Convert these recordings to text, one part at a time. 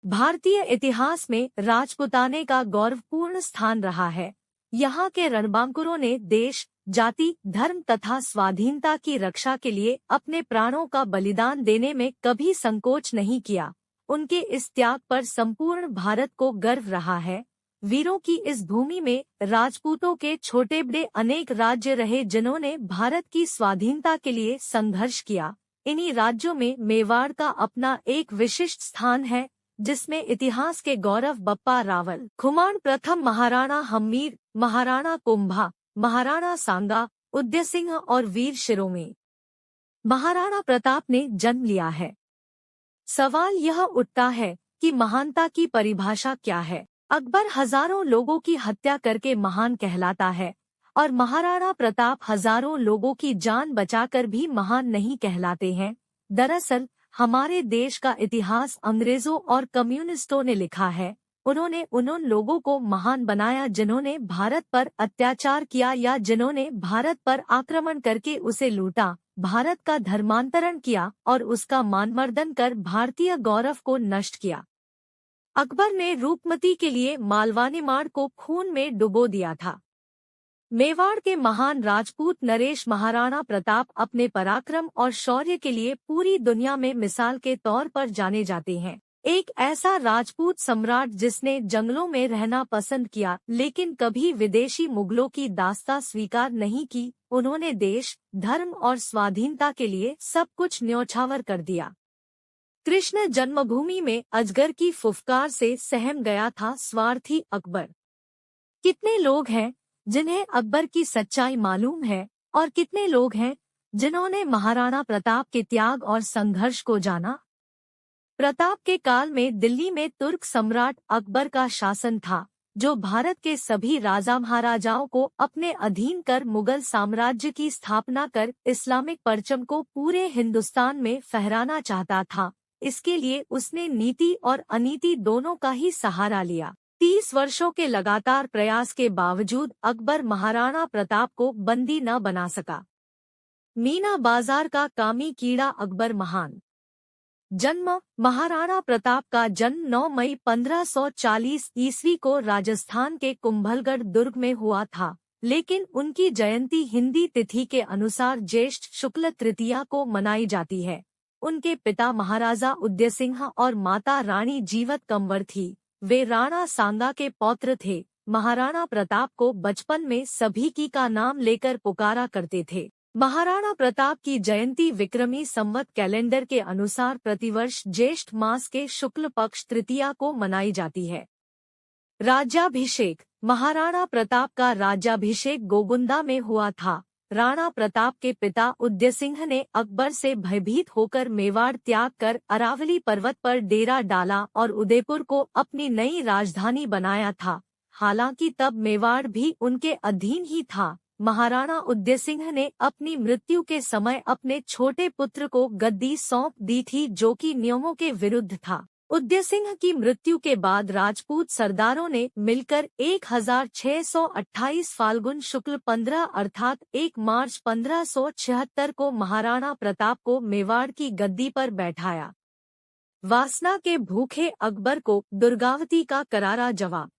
भारतीय इतिहास में राजपूताने का गौरवपूर्ण स्थान रहा है। यहाँ के रणबांकुरों ने देश, जाति, धर्म तथा स्वाधीनता की रक्षा के लिए अपने प्राणों का बलिदान देने में कभी संकोच नहीं किया। उनके इस त्याग पर संपूर्ण भारत को गर्व रहा है। वीरों की इस भूमि में राजपूतों के छोटे बड़े अनेक राज्य रहे जिन्होंने भारत की स्वाधीनता के लिए संघर्ष किया। इन्हीं राज्यों में मेवाड़ का अपना एक विशिष्ट स्थान है, जिसमें इतिहास के गौरव बप्पा रावल, खुमान प्रथम, महाराणा हम्मीर, महाराणा कुंभा, महाराणा सांगा, उदय सिंह और वीर शिरोमणि महाराणा प्रताप ने जन्म लिया है। सवाल यह उठता है कि महानता की परिभाषा क्या है। अकबर हजारों लोगों की हत्या करके महान कहलाता है और महाराणा प्रताप हजारों लोगों की जान बचाकर भी महान नहीं कहलाते हैं। दरअसल हमारे देश का इतिहास अंग्रेजों और कम्युनिस्टों ने लिखा है। उन्होंने उन लोगों को महान बनाया जिन्होंने भारत पर अत्याचार किया या जिन्होंने भारत पर आक्रमण करके उसे लूटा, भारत का धर्मांतरण किया और उसका मानमर्दन कर भारतीय गौरव को नष्ट किया। अकबर ने रूपमती के लिए मालवानीमाड़ को खून में डुबो दिया था। मेवाड़ के महान राजपूत नरेश महाराणा प्रताप अपने पराक्रम और शौर्य के लिए पूरी दुनिया में मिसाल के तौर पर जाने जाते हैं। एक ऐसा राजपूत सम्राट जिसने जंगलों में रहना पसंद किया लेकिन कभी विदेशी मुगलों की दास्तां स्वीकार नहीं की। उन्होंने देश, धर्म और स्वाधीनता के लिए सब कुछ न्योछावर कर दिया। कृष्ण जन्मभूमि में अजगर की फुफकार से सहम गया था स्वार्थी अकबर। कितने लोग हैं जिन्हें अकबर की सच्चाई मालूम है और कितने लोग हैं जिन्होंने महाराणा प्रताप के त्याग और संघर्ष को जाना। प्रताप के काल में दिल्ली में तुर्क सम्राट अकबर का शासन था, जो भारत के सभी राजा महाराजाओं को अपने अधीन कर मुगल साम्राज्य की स्थापना कर इस्लामिक परचम को पूरे हिंदुस्तान में फहराना चाहता था। इसके लिए उसने नीति और अनीति दोनों का ही सहारा लिया। 30 वर्षों के लगातार प्रयास के बावजूद अकबर महाराणा प्रताप को बंदी न बना सका। मीना बाजार का कामी कीड़ा अकबर महान। जन्म। महाराणा प्रताप का जन्म 9 मई 1540 ईस्वी को राजस्थान के कुंभलगढ़ दुर्ग में हुआ था, लेकिन उनकी जयंती हिंदी तिथि के अनुसार ज्येष्ठ शुक्ल तृतीया को मनाई जाती है। उनके पिता महाराजा उदय सिंह और माता रानी जीवत कंवर थी। वे राणा सांगा के पौत्र थे। महाराणा प्रताप को बचपन में सभी की का नाम लेकर पुकारा करते थे। महाराणा प्रताप की जयंती विक्रमी संवत कैलेंडर के अनुसार प्रतिवर्ष ज्येष्ठ मास के शुक्ल पक्ष तृतीया को मनाई जाती है। राज्याभिषेक। महाराणा प्रताप का राज्याभिषेक गोगुंदा में हुआ था। राणा प्रताप के पिता उदय सिंह ने अकबर से भयभीत होकर मेवाड़ त्याग कर अरावली पर्वत पर डेरा डाला और उदयपुर को अपनी नई राजधानी बनाया था। हालांकि तब मेवाड़ भी उनके अधीन ही था। महाराणा उदय सिंह ने अपनी मृत्यु के समय अपने छोटे पुत्र को गद्दी सौंप दी थी, जो कि नियमों के विरुद्ध था। उदय सिंह की मृत्यु के बाद राजपूत सरदारों ने मिलकर 1628 फाल्गुन शुक्ल 15 अर्थात 1 मार्च 1576 को महाराणा प्रताप को मेवाड़ की गद्दी पर बैठाया। वासना के भूखे अकबर को दुर्गावती का करारा जवाब।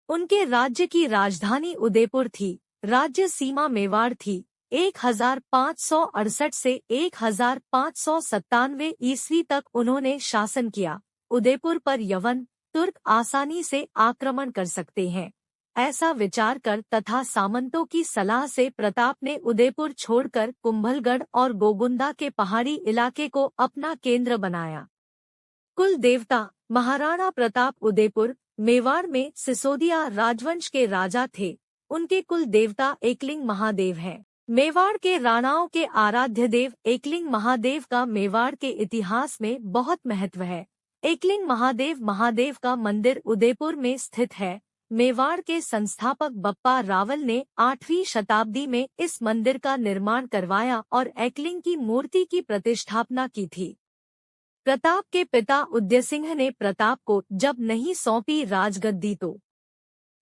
उनके राज्य की राजधानी उदयपुर थी। राज्य सीमा मेवाड़ थी। 1568 से 1597 ईस्वी तक उन्होंने शासन किया। उदयपुर पर यवन, तुर्क आसानी से आक्रमण कर सकते हैं, ऐसा विचार कर तथा सामंतों की सलाह से प्रताप ने उदयपुर छोड़कर कुंभलगढ़ और गोगुंदा के पहाड़ी इलाके को अपना केंद्र बनाया। कुल देवता। महाराणा प्रताप उदयपुर, मेवाड़ में सिसोदिया राजवंश के राजा थे। उनके कुल देवता एकलिंग महादेव हैं। मेवाड़ के राणाओं के आराध्य देव एकलिंग महादेव का मेवाड़ के इतिहास में बहुत महत्व है। एकलिंग महादेव का मंदिर उदयपुर में स्थित है। मेवाड़ के संस्थापक बप्पा रावल ने 8वीं शताब्दी में इस मंदिर का निर्माण करवाया और एकलिंग की मूर्ति की प्रतिष्ठापना की थी। प्रताप के पिता उदय सिंह ने प्रताप को जब नहीं सौंपी राजगद्दी तो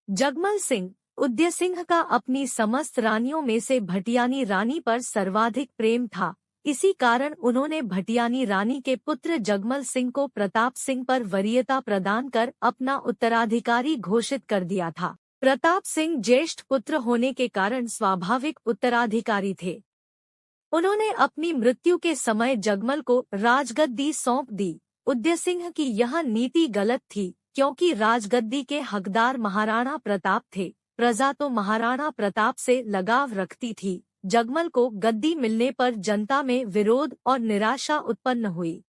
जगमल सिंह। उदय सिंह का अपनी समस्त रानियों में से भटियानी रानी पर सर्वाधिक प्रेम था। इसी कारण उन्होंने भटियानी रानी के पुत्र जगमल सिंह को प्रताप सिंह पर वरीयता प्रदान कर अपना उत्तराधिकारी घोषित कर दिया था। प्रताप सिंह ज्येष्ठ पुत्र होने के कारण स्वाभाविक उत्तराधिकारी थे। उन्होंने अपनी मृत्यु के समय जगमल को राजगद्दी सौंप दी। उदय सिंह की यह नीति गलत थी, क्योंकि राजगद्दी के हकदार महाराणा प्रताप थे। प्रजा तो महाराणा प्रताप से लगाव रखती थी। जगमल को गद्दी मिलने पर जनता में विरोध और निराशा उत्पन्न हुई।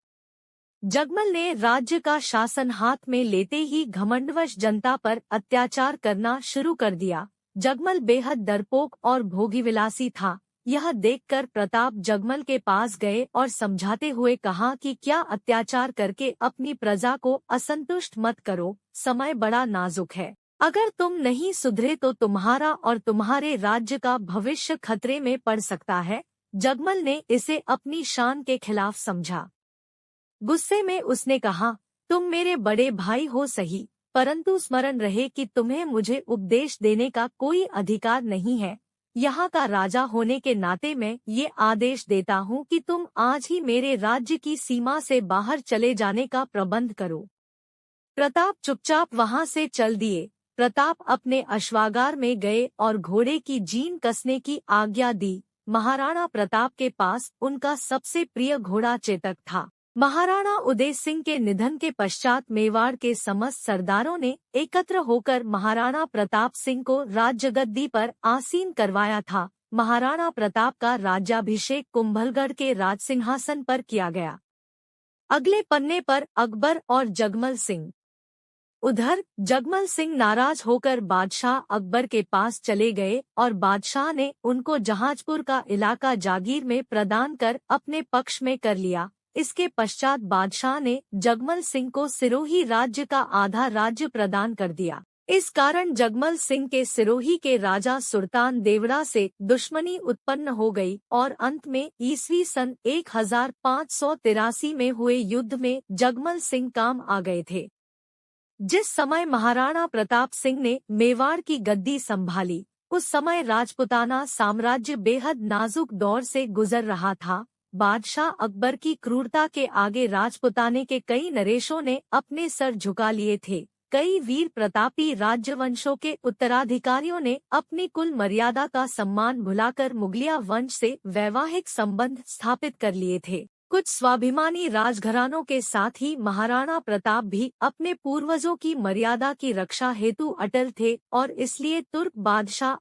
जगमल ने राज्य का शासन हाथ में लेते ही घमंडवश जनता पर अत्याचार करना शुरू कर दिया। जगमल बेहद डरपोक और भोगीविलासी था। यह देखकर प्रताप जगमल के पास गए और समझाते हुए कहा कि क्या अत्याचार करके अपनी प्रजा को असंतुष्ट मत करो, समय बड़ा नाजुक है। अगर तुम नहीं सुधरे तो तुम्हारा और तुम्हारे राज्य का भविष्य खतरे में पड़ सकता है। जगमल ने इसे अपनी शान के खिलाफ समझा। गुस्से में उसने कहा, तुम मेरे बड़े भाई हो सही, परंतु स्मरण रहे कि तुम्हें मुझे उपदेश देने का कोई अधिकार नहीं है। यहाँ का राजा होने के नाते मैं ये आदेश देता हूँ कि तुम आज ही मेरे राज्य की सीमा से बाहर चले जाने का प्रबंध करो। प्रताप चुपचाप वहाँ से चल दिए। प्रताप अपने अश्वागार में गए और घोड़े की जीन कसने की आज्ञा दी। महाराणा प्रताप के पास उनका सबसे प्रिय घोड़ा चेतक था। महाराणा उदय सिंह के निधन के पश्चात मेवाड़ के समस्त सरदारों ने एकत्र होकर महाराणा प्रताप सिंह को राज्यगद्दी पर आसीन करवाया था। महाराणा प्रताप का राज्याभिषेक कुंभलगढ़ के राजसिंहासन पर किया गया। अगले पन्ने पर अकबर और जगमल सिंह। उधर जगमल सिंह नाराज होकर बादशाह अकबर के पास चले गए और बादशाह ने उनको जहाजपुर का इलाका जागीर में प्रदान कर अपने पक्ष में कर लिया। इसके पश्चात बादशाह ने जगमल सिंह को सिरोही राज्य का आधा राज्य प्रदान कर दिया। इस कारण जगमल सिंह के सिरोही के राजा सुल्तान देवड़ा से दुश्मनी उत्पन्न हो गई और अंत में ईस्वी सन 1583 में हुए युद्ध में जगमल सिंह काम आ गए थे। जिस समय महाराणा प्रताप सिंह ने मेवाड़ की गद्दी संभाली, उस समय राजपुताना साम्राज्य बेहद नाजुक दौर से गुजर रहा था। बादशाह अकबर की क्रूरता के आगे राजपुताने के कई नरेशों ने अपने सर झुका लिए थे। कई वीर प्रतापी राजवंशों के उत्तराधिकारियों ने अपनी कुल मर्यादा का सम्मान भुलाकर मुगलिया वंश से वैवाहिक संबंध स्थापित कर लिए थे। कुछ स्वाभिमानी राजघरानों के साथ ही महाराणा प्रताप भी अपने पूर्वजों की मर्यादा की रक्षा हेतु अटल थे और इसलिए तुर्क बादशाह